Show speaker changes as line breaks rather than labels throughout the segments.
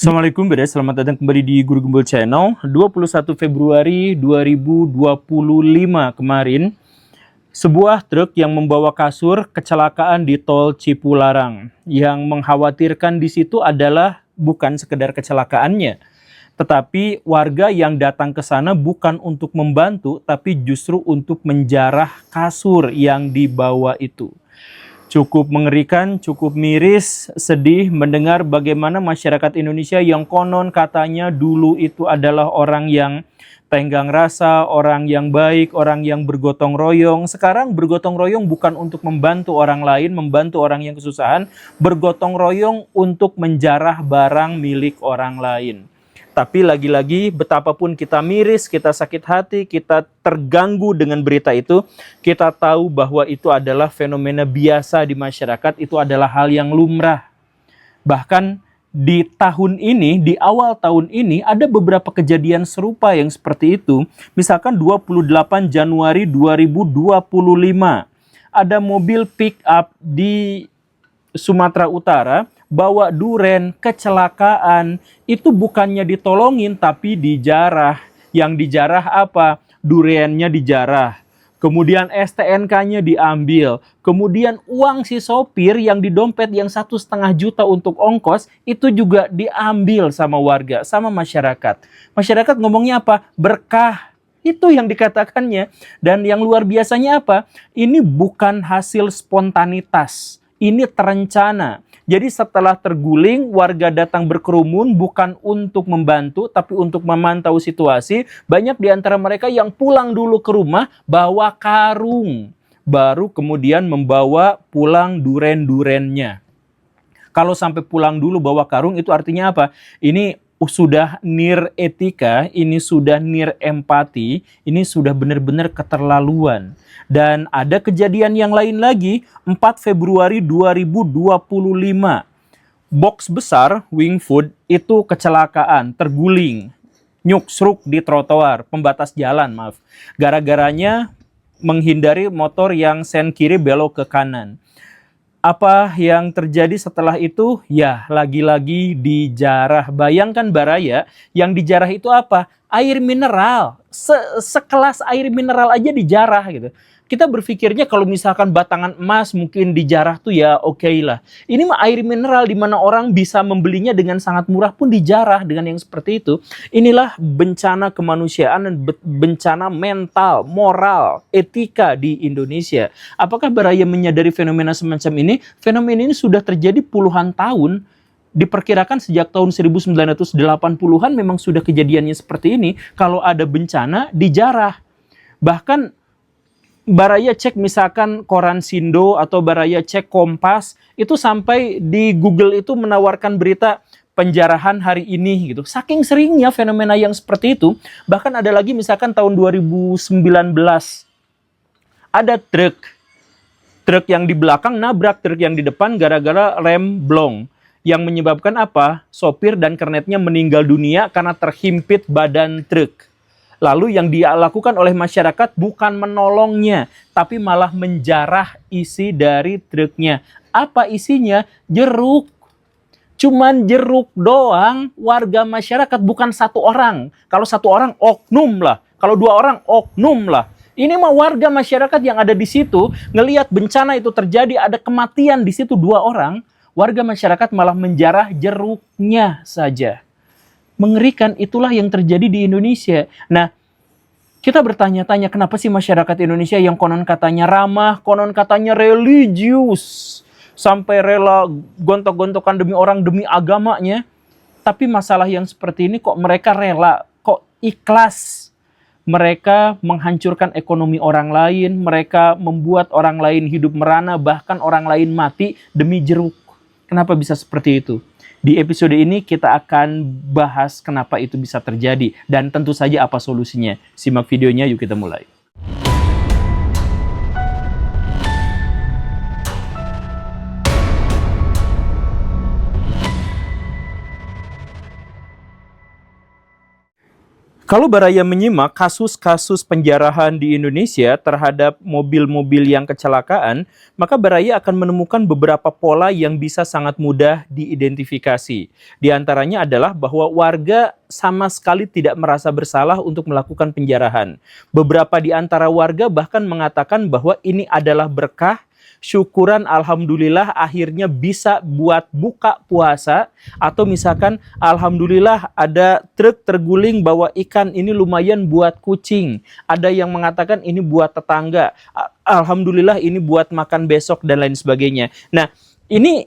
Assalamualaikum Beda, selamat datang kembali di Guru Gembul Channel. 21 Februari 2025 kemarin, sebuah truk yang membawa kasur kecelakaan di tol Cipularang. Yang mengkhawatirkan di situ adalah bukan sekedar kecelakaannya, tetapi warga yang datang ke sana bukan untuk membantu, tapi justru untuk menjarah kasur yang dibawa itu. Cukup mengerikan, cukup miris, sedih mendengar bagaimana masyarakat Indonesia yang konon katanya dulu itu adalah orang yang tenggang rasa, orang yang baik, orang yang bergotong royong. Sekarang bergotong royong bukan untuk membantu orang lain, membantu orang yang kesusahan, bergotong royong untuk menjarah barang milik orang lain. Tapi lagi-lagi betapapun kita miris, kita sakit hati, kita terganggu dengan berita itu, kita tahu bahwa itu adalah fenomena biasa di masyarakat, itu adalah hal yang lumrah. Bahkan di tahun ini, di awal tahun ini, ada beberapa kejadian serupa yang seperti itu. Misalkan 28 Januari 2025, ada mobil pick up di Sumatera Utara, bawa duren, kecelakaan, itu bukannya ditolongin tapi dijarah. Yang dijarah apa? Durennya dijarah. Kemudian STNK-nya diambil. Kemudian uang si sopir yang di dompet yang 1,5 juta untuk ongkos, itu juga diambil sama warga, sama masyarakat. Masyarakat ngomongnya apa? Berkah. Itu yang dikatakannya. Dan yang luar biasanya apa? Ini bukan hasil spontanitas. Ini terencana. Jadi setelah terguling, warga datang berkerumun bukan untuk membantu, tapi untuk memantau situasi. Banyak di antara mereka yang pulang dulu ke rumah, bawa karung. Baru kemudian membawa pulang duren-durennya. Kalau sampai pulang dulu bawa karung, itu artinya apa? Ini sudah nir etika, ini sudah nir empati, ini sudah benar-benar keterlaluan. Dan ada kejadian yang lain lagi, 4 Februari 2025. Box besar, Wing Food, itu kecelakaan, terguling, nyuksruk di trotoar, pembatas jalan, maaf. Gara-garanya menghindari motor yang sen kiri belok ke kanan. Apa yang terjadi setelah itu? Ya, lagi-lagi dijarah. Bayangkan Baraya, yang dijarah itu apa? Air mineral. Sekelas air mineral aja dijarah gitu. Kita berpikirnya kalau misalkan batangan emas mungkin dijarah tuh ya oke lah. Ini mah air mineral di mana orang bisa membelinya dengan sangat murah pun dijarah dengan yang seperti itu. Inilah bencana kemanusiaan dan bencana mental, moral, etika di Indonesia. Apakah Baraya menyadari fenomena semacam ini? Fenomena ini sudah terjadi puluhan tahun. Diperkirakan sejak tahun 1980-an memang sudah kejadiannya seperti ini. Kalau ada bencana, dijarah. Bahkan Baraya cek misalkan koran Sindo atau Baraya cek Kompas, itu sampai di Google itu menawarkan berita penjarahan hari ini gitu. Saking seringnya fenomena yang seperti itu, bahkan ada lagi misalkan tahun 2019, ada truk yang di belakang nabrak truk yang di depan gara-gara rem blong. Yang menyebabkan apa? Sopir dan kernetnya meninggal dunia karena terhimpit badan truk. Lalu yang dia lakukan oleh masyarakat bukan menolongnya, tapi malah menjarah isi dari truknya. Apa isinya? Jeruk. Cuman jeruk doang, warga masyarakat bukan satu orang. Kalau satu orang, oknum lah. Kalau dua orang, oknum lah. Ini mah warga masyarakat yang ada di situ, ngelihat bencana itu terjadi, ada kematian di situ 2 orang, warga masyarakat malah menjarah jeruknya saja. Mengerikan, itulah yang terjadi di Indonesia. Nah, kita bertanya-tanya kenapa sih masyarakat Indonesia yang konon katanya ramah, konon katanya religius, sampai rela gontok-gontokan demi orang, demi agamanya. Tapi masalah yang seperti ini kok mereka rela, kok ikhlas. Mereka menghancurkan ekonomi orang lain, mereka membuat orang lain hidup merana, bahkan orang lain mati demi jeruk. Kenapa bisa seperti itu? Di episode ini kita akan bahas kenapa itu bisa terjadi dan tentu saja apa solusinya. Simak videonya, yuk kita mulai. Kalau Baraya menyimak kasus-kasus penjarahan di Indonesia terhadap mobil-mobil yang kecelakaan, maka Baraya akan menemukan beberapa pola yang bisa sangat mudah diidentifikasi. Di antaranya adalah bahwa warga sama sekali tidak merasa bersalah untuk melakukan penjarahan. Beberapa di antara warga bahkan mengatakan bahwa ini adalah berkah, syukuran, alhamdulillah akhirnya bisa buat buka puasa, atau misalkan alhamdulillah ada truk terguling bawa ikan, ini lumayan buat kucing. Ada yang mengatakan ini buat tetangga, alhamdulillah ini buat makan besok dan lain sebagainya. Nah, ini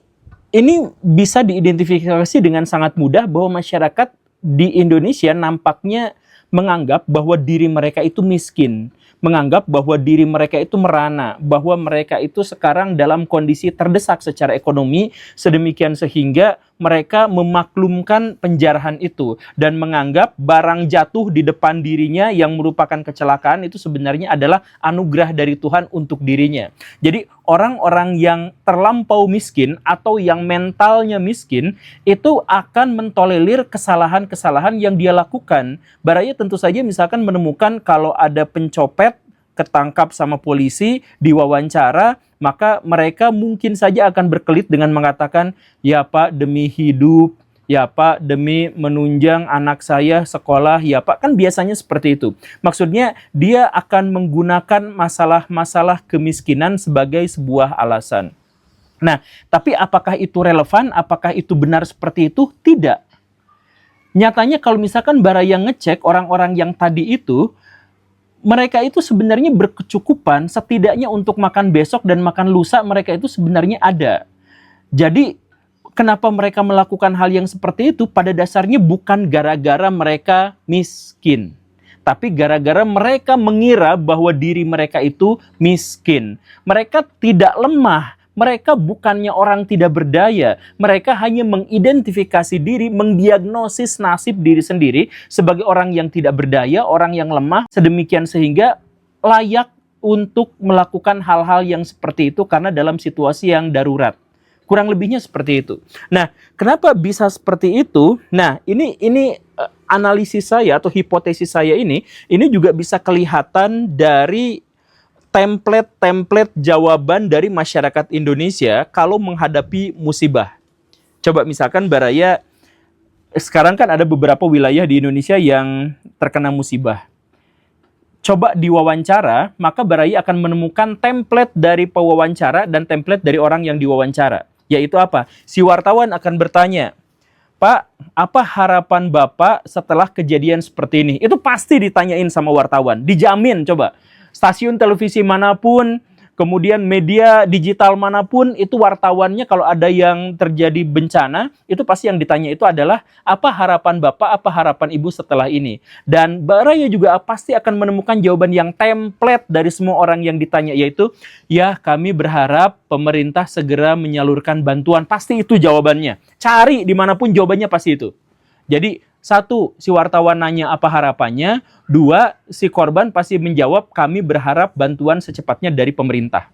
bisa diidentifikasi dengan sangat mudah bahwa masyarakat di Indonesia nampaknya menganggap bahwa diri mereka itu miskin, menganggap bahwa diri mereka itu merana, bahwa mereka itu sekarang dalam kondisi terdesak secara ekonomi, sedemikian sehingga mereka memaklumkan penjarahan itu dan menganggap barang jatuh di depan dirinya yang merupakan kecelakaan itu sebenarnya adalah anugerah dari Tuhan untuk dirinya. Jadi orang-orang yang terlampau miskin atau yang mentalnya miskin itu akan mentolerir kesalahan-kesalahan yang dia lakukan. Baraya tentu saja misalkan menemukan kalau ada pencopet ketangkap sama polisi, diwawancara, maka mereka mungkin saja akan berkelit dengan mengatakan, ya Pak demi hidup, ya Pak demi menunjang anak saya sekolah, ya Pak. Kan biasanya seperti itu. Maksudnya dia akan menggunakan masalah-masalah kemiskinan sebagai sebuah alasan. Nah, tapi apakah itu relevan? Apakah itu benar seperti itu? Tidak. Nyatanya kalau misalkan Baraya ngecek orang-orang yang tadi itu, mereka itu sebenarnya berkecukupan, setidaknya untuk makan besok dan makan lusa mereka itu sebenarnya ada. Jadi kenapa mereka melakukan hal yang seperti itu? Pada dasarnya bukan gara-gara mereka miskin, tapi gara-gara mereka mengira bahwa diri mereka itu miskin. Mereka tidak lemah. Mereka bukannya orang tidak berdaya, mereka hanya mengidentifikasi diri, mendiagnosis nasib diri sendiri sebagai orang yang tidak berdaya, orang yang lemah, sedemikian sehingga layak untuk melakukan hal-hal yang seperti itu karena dalam situasi yang darurat. Kurang lebihnya seperti itu. Nah, kenapa bisa seperti itu? Nah, ini analisis saya atau hipotesis saya ini juga bisa kelihatan dari template jawaban dari masyarakat Indonesia kalau menghadapi musibah. Coba misalkan Baraya, sekarang kan ada beberapa wilayah di Indonesia yang terkena musibah. Coba diwawancara, maka Baraya akan menemukan template dari pewawancara dan template dari orang yang diwawancara. Yaitu apa? Si wartawan akan bertanya, Pak, apa harapan Bapak setelah kejadian seperti ini? Itu pasti ditanyain sama wartawan, dijamin coba. Stasiun televisi manapun, kemudian media digital manapun, itu wartawannya kalau ada yang terjadi bencana, itu pasti yang ditanya itu adalah, apa harapan Bapak, apa harapan Ibu setelah ini? Dan Baraya juga pasti akan menemukan jawaban yang template dari semua orang yang ditanya, yaitu, ya kami berharap pemerintah segera menyalurkan bantuan. Pasti itu jawabannya. Cari dimanapun jawabannya pasti itu. Jadi, satu, si wartawan nanya apa harapannya. Dua, si korban pasti menjawab, kami berharap bantuan secepatnya dari pemerintah.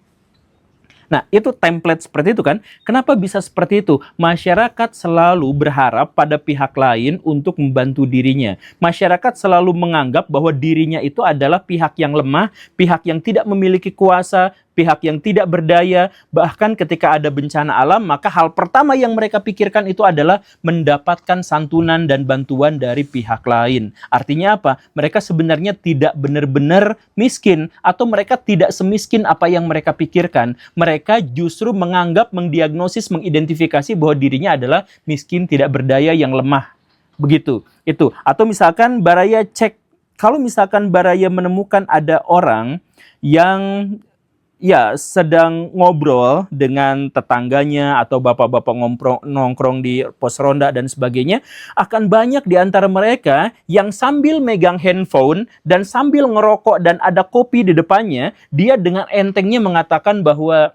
Nah, itu template seperti itu kan. Kenapa bisa seperti itu? Masyarakat selalu berharap pada pihak lain untuk membantu dirinya. Masyarakat selalu menganggap bahwa dirinya itu adalah pihak yang lemah, pihak yang tidak memiliki kuasa, pihak yang tidak berdaya. Bahkan ketika ada bencana alam, maka hal pertama yang mereka pikirkan itu adalah mendapatkan santunan dan bantuan dari pihak lain. Artinya apa? Mereka sebenarnya tidak benar-benar miskin, atau mereka tidak semiskin apa yang mereka pikirkan. Mereka justru menganggap, mendiagnosis, mengidentifikasi bahwa dirinya adalah miskin, tidak berdaya, yang lemah. Begitu. Itu. Atau misalkan Baraya cek, kalau misalkan Baraya menemukan ada orang yang sedang ngobrol dengan tetangganya atau bapak-bapak nongkrong di pos ronda dan sebagainya, akan banyak di antara mereka yang sambil megang handphone dan sambil ngerokok dan ada kopi di depannya, dia dengan entengnya mengatakan bahwa,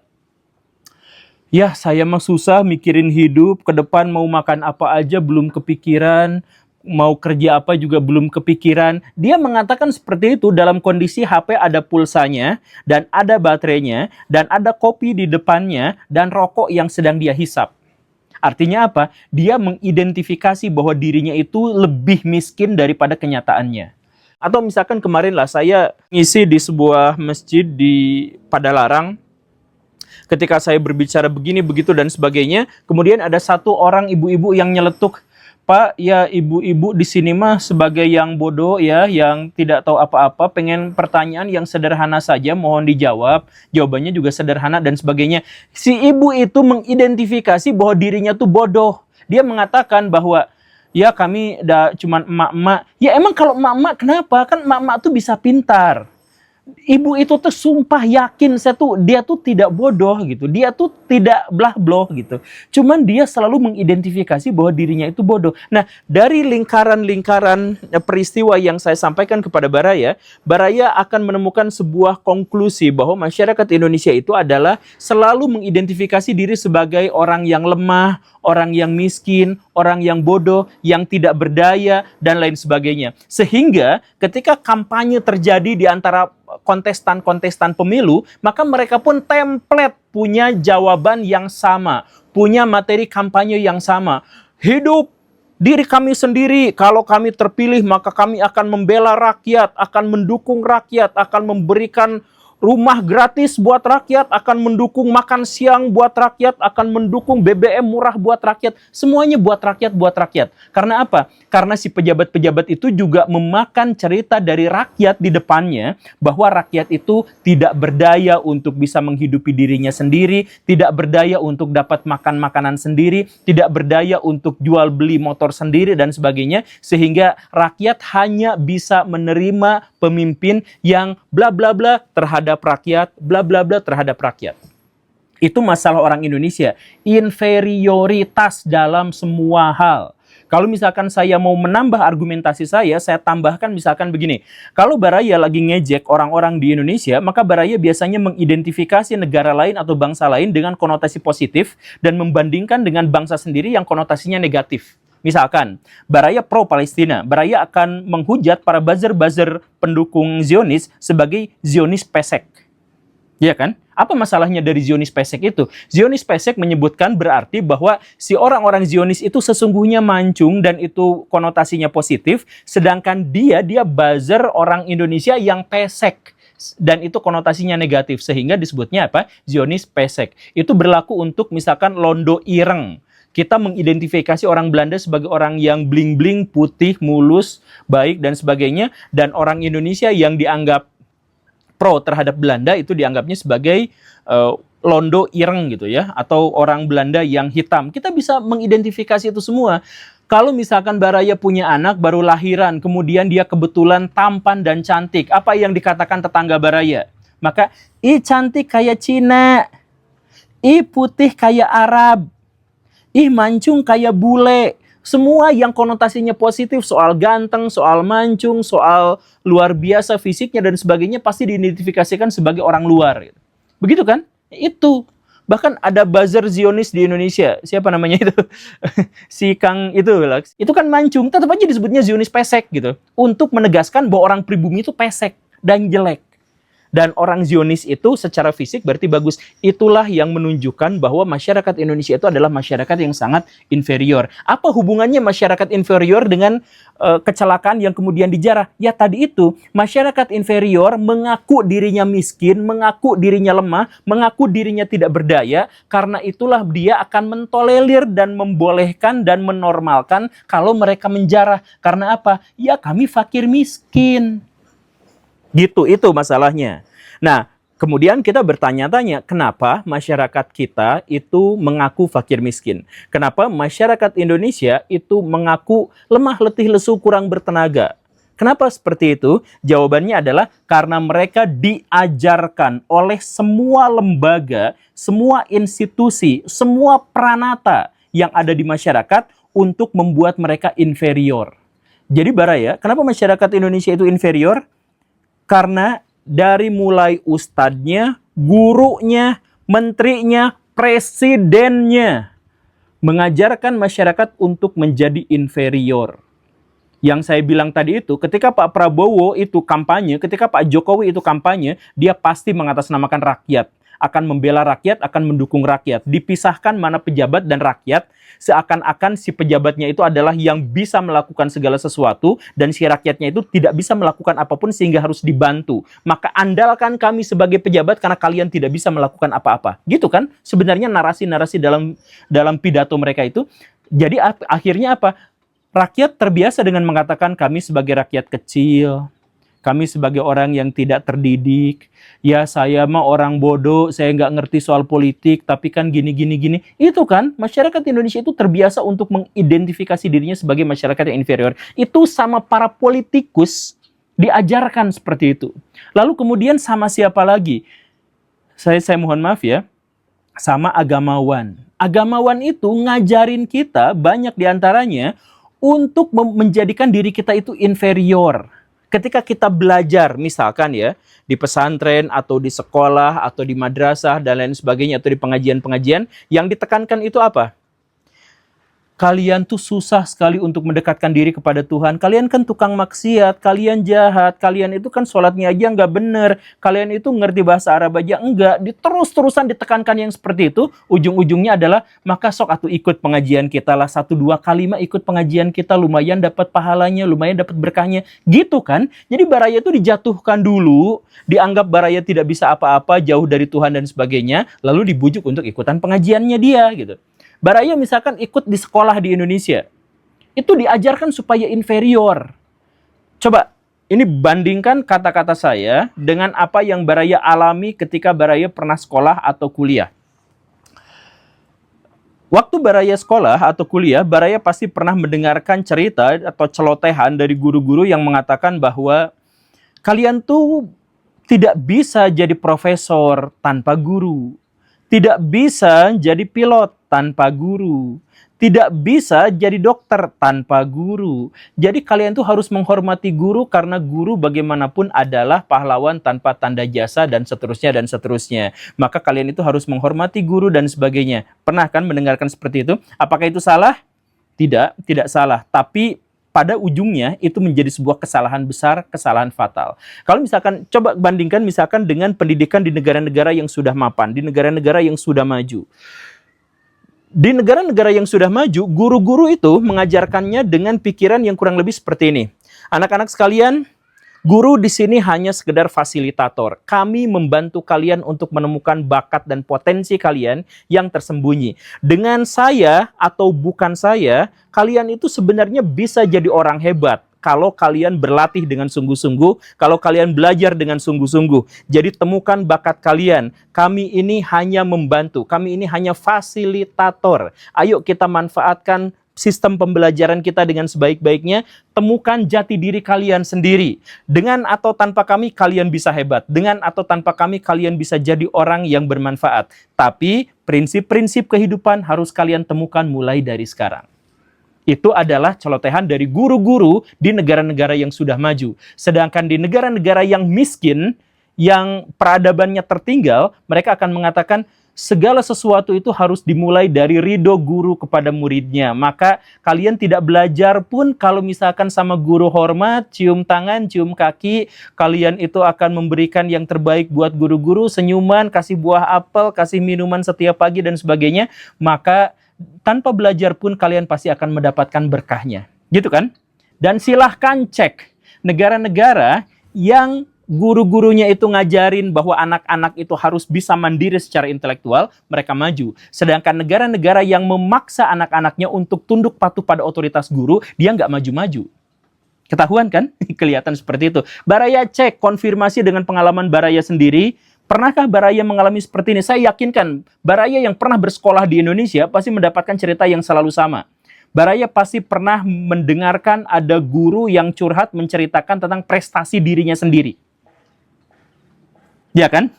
ya saya mah susah mikirin hidup, ke depan mau makan apa aja belum kepikiran, mau kerja apa juga belum kepikiran. Dia mengatakan seperti itu dalam kondisi HP ada pulsanya, dan ada baterainya, dan ada kopi di depannya, dan rokok yang sedang dia hisap. Artinya apa? Dia mengidentifikasi bahwa dirinya itu lebih miskin daripada kenyataannya. Atau misalkan kemarin lah saya ngisi di sebuah masjid di Padalarang, ketika saya berbicara begini, begitu, dan sebagainya, kemudian ada satu orang ibu-ibu yang nyeletuk, "Pak, ya ibu-ibu di sini mah sebagai yang bodoh ya, yang tidak tahu apa-apa, pengen pertanyaan yang sederhana saja, mohon dijawab." Jawabannya juga sederhana dan sebagainya. Si ibu itu mengidentifikasi bahwa dirinya tuh bodoh. Dia mengatakan bahwa, "Ya kami cuman emak-emak." Ya emang kalau emak-emak kenapa? Kan emak-emak tuh bisa pintar. Ibu itu tuh sumpah yakin dia tuh tidak bodoh gitu. Dia tuh tidak blah-bloh gitu. Cuman dia selalu mengidentifikasi bahwa dirinya itu bodoh. Nah, dari lingkaran-lingkaran peristiwa yang saya sampaikan kepada Baraya, Baraya akan menemukan sebuah konklusi bahwa masyarakat Indonesia itu adalah selalu mengidentifikasi diri sebagai orang yang lemah, orang yang miskin, orang yang bodoh, yang tidak berdaya, dan lain sebagainya. Sehingga ketika kampanye terjadi di antara kontestan-kontestan pemilu, maka mereka pun template punya jawaban yang sama, punya materi kampanye yang sama. Hidup diri kami sendiri, kalau kami terpilih maka kami akan membela rakyat, akan mendukung rakyat, akan memberikan rumah gratis buat rakyat, akan mendukung makan siang buat rakyat, akan mendukung BBM murah buat rakyat. Semuanya buat rakyat, buat rakyat. Karena apa? Karena si pejabat-pejabat itu juga memakan cerita dari rakyat di depannya, bahwa rakyat itu tidak berdaya untuk bisa menghidupi dirinya sendiri, tidak berdaya untuk dapat makan makanan sendiri, tidak berdaya untuk jual beli motor sendiri, dan sebagainya. Sehingga rakyat hanya bisa menerima pemimpin yang bla bla bla terhadap rakyat, bla bla bla terhadap rakyat. Itu masalah orang Indonesia, inferioritas dalam semua hal. Kalau misalkan saya mau menambah argumentasi saya tambahkan misalkan begini. Kalau Baraya lagi ngejek orang-orang di Indonesia, maka Baraya biasanya mengidentifikasi negara lain atau bangsa lain dengan konotasi positif dan membandingkan dengan bangsa sendiri yang konotasinya negatif. Misalkan, Baraya pro-Palestina, Baraya akan menghujat para buzzer-buzzer pendukung Zionis sebagai Zionis pesek. Ya kan? Apa masalahnya dari Zionis pesek itu? Zionis pesek menyebutkan berarti bahwa si orang-orang Zionis itu sesungguhnya mancung dan itu konotasinya positif, sedangkan dia buzzer orang Indonesia yang pesek. Dan itu konotasinya negatif, sehingga disebutnya apa? Zionis pesek. Itu berlaku untuk misalkan Londo Ireng. Kita mengidentifikasi orang Belanda sebagai orang yang bling-bling, putih, mulus, baik, dan sebagainya. Dan orang Indonesia yang dianggap pro terhadap Belanda itu dianggapnya sebagai Londo Ireng gitu ya. Atau orang Belanda yang hitam. Kita bisa mengidentifikasi itu semua. Kalau misalkan Baraya punya anak baru lahiran, kemudian dia kebetulan tampan dan cantik. Apa yang dikatakan tetangga Baraya? Maka, ih cantik kayak Cina. Ih putih kayak Arab. Ih mancung kayak bule. Semua yang konotasinya positif soal ganteng, soal mancung, soal luar biasa fisiknya dan sebagainya pasti diidentifikasikan sebagai orang luar. Begitu kan? Itu. Bahkan ada buzzer Zionis di Indonesia. Siapa namanya itu? Si Kang itu. Itu kan mancung. Tetap aja disebutnya Zionis pesek gitu. Untuk menegaskan bahwa orang pribumi itu pesek dan jelek. Dan orang Zionis itu secara fisik berarti bagus. Itulah yang menunjukkan bahwa masyarakat Indonesia itu adalah masyarakat yang sangat inferior. Apa hubungannya masyarakat inferior dengan kecelakaan yang kemudian dijarah? Ya tadi itu, masyarakat inferior mengaku dirinya miskin, mengaku dirinya lemah, mengaku dirinya tidak berdaya. Karena itulah dia akan mentolerir dan membolehkan dan menormalkan kalau mereka menjarah. Karena apa? Ya kami fakir miskin. Gitu, itu masalahnya. Nah, kemudian kita bertanya-tanya, kenapa masyarakat kita itu mengaku fakir miskin? Kenapa masyarakat Indonesia itu mengaku lemah, letih, lesu, kurang bertenaga? Kenapa seperti itu? Jawabannya adalah karena mereka diajarkan oleh semua lembaga, semua institusi, semua pranata yang ada di masyarakat untuk membuat mereka inferior. Jadi Baraya, kenapa masyarakat Indonesia itu inferior? Karena dari mulai ustadznya, gurunya, menterinya, presidennya mengajarkan masyarakat untuk menjadi inferior. Yang saya bilang tadi itu, ketika Pak Prabowo itu kampanye, ketika Pak Jokowi itu kampanye, dia pasti mengatasnamakan rakyat. akan membela rakyat, akan mendukung rakyat. Dipisahkan mana pejabat dan rakyat, seakan-akan si pejabatnya itu adalah yang bisa melakukan segala sesuatu, dan si rakyatnya itu tidak bisa melakukan apapun sehingga harus dibantu. Maka andalkan kami sebagai pejabat karena kalian tidak bisa melakukan apa-apa. Gitu kan? Sebenarnya narasi-narasi dalam pidato mereka itu. Jadi akhirnya apa? Rakyat terbiasa dengan mengatakan kami sebagai rakyat kecil, kami sebagai orang yang tidak terdidik, ya saya mah orang bodoh, saya nggak ngerti soal politik, tapi kan gini. Itu kan, masyarakat Indonesia itu terbiasa untuk mengidentifikasi dirinya sebagai masyarakat yang inferior. Itu sama para politikus diajarkan seperti itu. Lalu kemudian sama siapa lagi? Saya mohon maaf ya, sama agamawan. Agamawan itu ngajarin kita banyak diantaranya untuk menjadikan diri kita itu inferior. Ketika kita belajar, misalkan ya, di pesantren atau di sekolah atau di madrasah dan lain sebagainya, atau di pengajian-pengajian, yang ditekankan itu apa? Kalian tuh susah sekali untuk mendekatkan diri kepada Tuhan. Kalian kan tukang maksiat, kalian jahat, kalian itu kan sholatnya aja nggak bener, kalian itu ngerti bahasa Arab aja enggak. Terus-terusan ditekankan yang seperti itu, ujung-ujungnya adalah, maka sok atuh ikut pengajian kita lah, 1-2 kali mah ikut pengajian kita, lumayan dapat pahalanya, lumayan dapat berkahnya. Gitu kan? Jadi baraya itu dijatuhkan dulu, dianggap baraya tidak bisa apa-apa, jauh dari Tuhan dan sebagainya, lalu dibujuk untuk ikutan pengajiannya dia gitu. Baraya misalkan ikut di sekolah di Indonesia, itu diajarkan supaya inferior. Coba, ini bandingkan kata-kata saya dengan apa yang Baraya alami ketika Baraya pernah sekolah atau kuliah. Waktu Baraya sekolah atau kuliah, Baraya pasti pernah mendengarkan cerita atau celotehan dari guru-guru yang mengatakan bahwa kalian tuh tidak bisa jadi profesor tanpa guru. Tidak bisa jadi pilot tanpa guru. Tidak bisa jadi dokter tanpa guru. Jadi kalian tuh harus menghormati guru karena guru bagaimanapun adalah pahlawan tanpa tanda jasa dan seterusnya dan seterusnya. Maka kalian itu harus menghormati guru dan sebagainya. Pernah kan mendengarkan seperti itu? Apakah itu salah? Tidak, tidak salah. Tapi pada ujungnya itu menjadi sebuah kesalahan besar, kesalahan fatal. Kalau misalkan, coba bandingkan misalkan dengan pendidikan di negara-negara yang sudah mapan, di negara-negara yang sudah maju. Di negara-negara yang sudah maju, guru-guru itu mengajarkannya dengan pikiran yang kurang lebih seperti ini. Anak-anak sekalian, guru di sini hanya sekedar fasilitator. Kami membantu kalian untuk menemukan bakat dan potensi kalian yang tersembunyi. Dengan saya atau bukan saya, kalian itu sebenarnya bisa jadi orang hebat kalau kalian berlatih dengan sungguh-sungguh, kalau kalian belajar dengan sungguh-sungguh. Jadi temukan bakat kalian. Kami ini hanya membantu, kami ini hanya fasilitator. Ayo kita manfaatkan sistem pembelajaran kita dengan sebaik-baiknya. Temukan jati diri kalian sendiri. Dengan atau tanpa kami, kalian bisa hebat. Dengan atau tanpa kami, kalian bisa jadi orang yang bermanfaat. Tapi prinsip-prinsip kehidupan harus kalian temukan mulai dari sekarang. Itu adalah celotehan dari guru-guru di negara-negara yang sudah maju. Sedangkan di negara-negara yang miskin, yang peradabannya tertinggal, mereka akan mengatakan segala sesuatu itu harus dimulai dari ridho guru kepada muridnya. Maka kalian tidak belajar pun kalau misalkan sama guru hormat, cium tangan, cium kaki, kalian itu akan memberikan yang terbaik buat guru-guru, senyuman, kasih buah apel, kasih minuman setiap pagi dan sebagainya, maka tanpa belajar pun kalian pasti akan mendapatkan berkahnya. Gitu kan? Dan silahkan cek negara-negara yang guru-gurunya itu ngajarin bahwa anak-anak itu harus bisa mandiri secara intelektual, mereka maju. Sedangkan negara-negara yang memaksa anak-anaknya untuk tunduk patuh pada otoritas guru, dia nggak maju-maju. Ketahuan kan? Kelihatan seperti itu. Baraya cek, konfirmasi dengan pengalaman Baraya sendiri. Pernahkah Baraya mengalami seperti ini? Saya yakinkan Baraya yang pernah bersekolah di Indonesia pasti mendapatkan cerita yang selalu sama. Baraya pasti pernah mendengarkan ada guru yang curhat menceritakan tentang prestasi dirinya sendiri. Ya kan?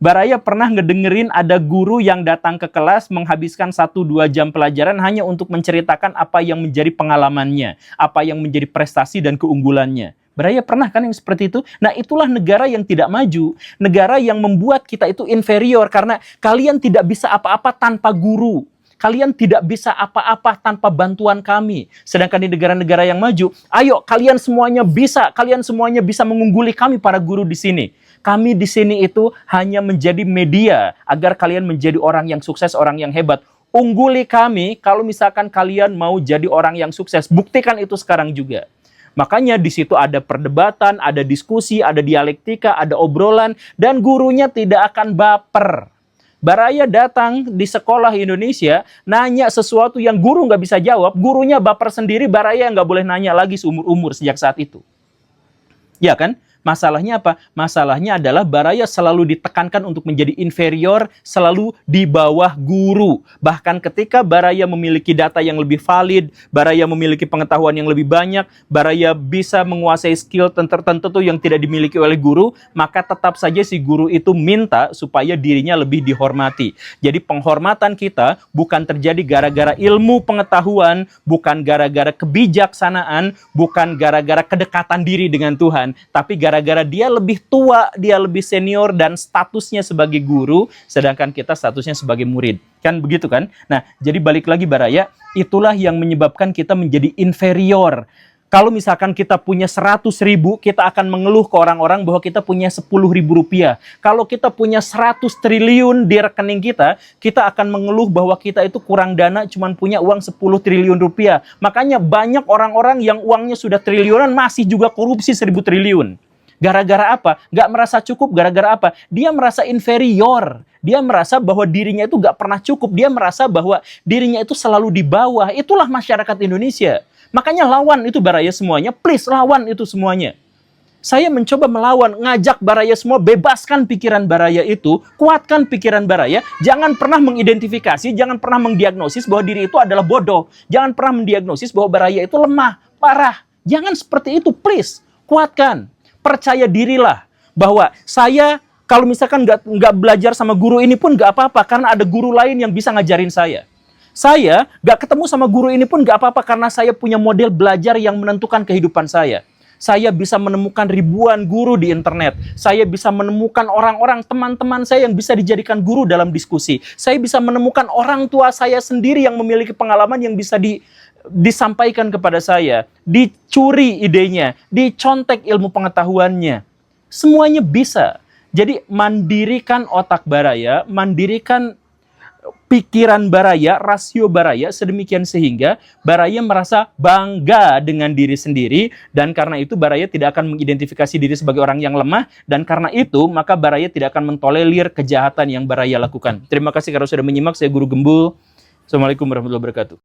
Baraya pernah ngedengerin ada guru yang datang ke kelas menghabiskan 1-2 jam pelajaran hanya untuk menceritakan apa yang menjadi pengalamannya, apa yang menjadi prestasi dan keunggulannya. Baraya pernah kan yang seperti itu? Nah, itulah negara yang tidak maju. Negara yang membuat kita itu inferior karena kalian tidak bisa apa-apa tanpa guru. Kalian tidak bisa apa-apa tanpa bantuan kami. Sedangkan di negara-negara yang maju, ayo kalian semuanya bisa mengungguli kami para guru di sini. Kami di sini itu hanya menjadi media agar kalian menjadi orang yang sukses, orang yang hebat. Ungguli kami kalau misalkan kalian mau jadi orang yang sukses. Buktikan itu sekarang juga. Makanya di situ ada perdebatan, ada diskusi, ada dialektika, ada obrolan, dan gurunya tidak akan baper. Baraya datang di sekolah Indonesia, nanya sesuatu yang guru nggak bisa jawab, gurunya baper sendiri, Baraya nggak boleh nanya lagi seumur-umur sejak saat itu. Ya kan? Masalahnya apa? Masalahnya adalah Baraya selalu ditekankan untuk menjadi inferior, selalu di bawah guru. Bahkan ketika Baraya memiliki data yang lebih valid, Baraya memiliki pengetahuan yang lebih banyak, Baraya bisa menguasai skill tertentu yang tidak dimiliki oleh guru, maka tetap saja si guru itu minta supaya dirinya lebih dihormati. Jadi penghormatan kita bukan terjadi gara-gara ilmu pengetahuan, bukan gara-gara kebijaksanaan, bukan gara-gara kedekatan diri dengan Tuhan, tapi gara-gara dia lebih tua, dia lebih senior, dan statusnya sebagai guru, sedangkan kita statusnya sebagai murid. Kan begitu kan? Nah, jadi balik lagi Baraya, itulah yang menyebabkan kita menjadi inferior. Kalau misalkan kita punya 100.000, kita akan mengeluh ke orang-orang bahwa kita punya 10.000 rupiah. Kalau kita punya 100 triliun di rekening kita, kita akan mengeluh bahwa kita itu kurang dana, cuma punya uang 10 triliun rupiah. Makanya banyak orang-orang yang uangnya sudah triliunan masih juga korupsi 1.000 triliun. Gara-gara apa? Gak merasa cukup, gara-gara apa? Dia merasa inferior. Dia merasa bahwa dirinya itu gak pernah cukup. Dia merasa bahwa dirinya itu selalu di bawah. Itulah masyarakat Indonesia. Makanya lawan itu Baraya semuanya. Please, lawan itu semuanya. Saya mencoba melawan, ngajak Baraya semua, bebaskan pikiran Baraya itu, kuatkan pikiran Baraya, jangan pernah mengidentifikasi, jangan pernah mendiagnosis bahwa diri itu adalah bodoh. Jangan pernah mendiagnosis bahwa Baraya itu lemah, parah. Jangan seperti itu, please. Kuatkan. Percaya dirilah bahwa saya kalau misalkan nggak belajar sama guru ini pun nggak apa-apa karena ada guru lain yang bisa ngajarin saya. Saya nggak ketemu sama guru ini pun nggak apa-apa karena saya punya model belajar yang menentukan kehidupan saya. Saya bisa menemukan ribuan guru di internet. Saya bisa menemukan orang-orang, teman-teman saya yang bisa dijadikan guru dalam diskusi. Saya bisa menemukan orang tua saya sendiri yang memiliki pengalaman yang bisa disampaikan kepada saya. Dicuri idenya, dicontek ilmu pengetahuannya. Semuanya bisa. Jadi mandirikan otak Baraya, mandirikan pikiran Baraya, rasio Baraya, sedemikian sehingga Baraya merasa bangga dengan diri sendiri, dan karena itu Baraya tidak akan mengidentifikasi diri sebagai orang yang lemah, dan karena itu maka Baraya tidak akan mentolerir kejahatan yang Baraya lakukan. Terima kasih karena sudah menyimak. Saya Guru Gembul. Assalamualaikum warahmatullahi wabarakatuh.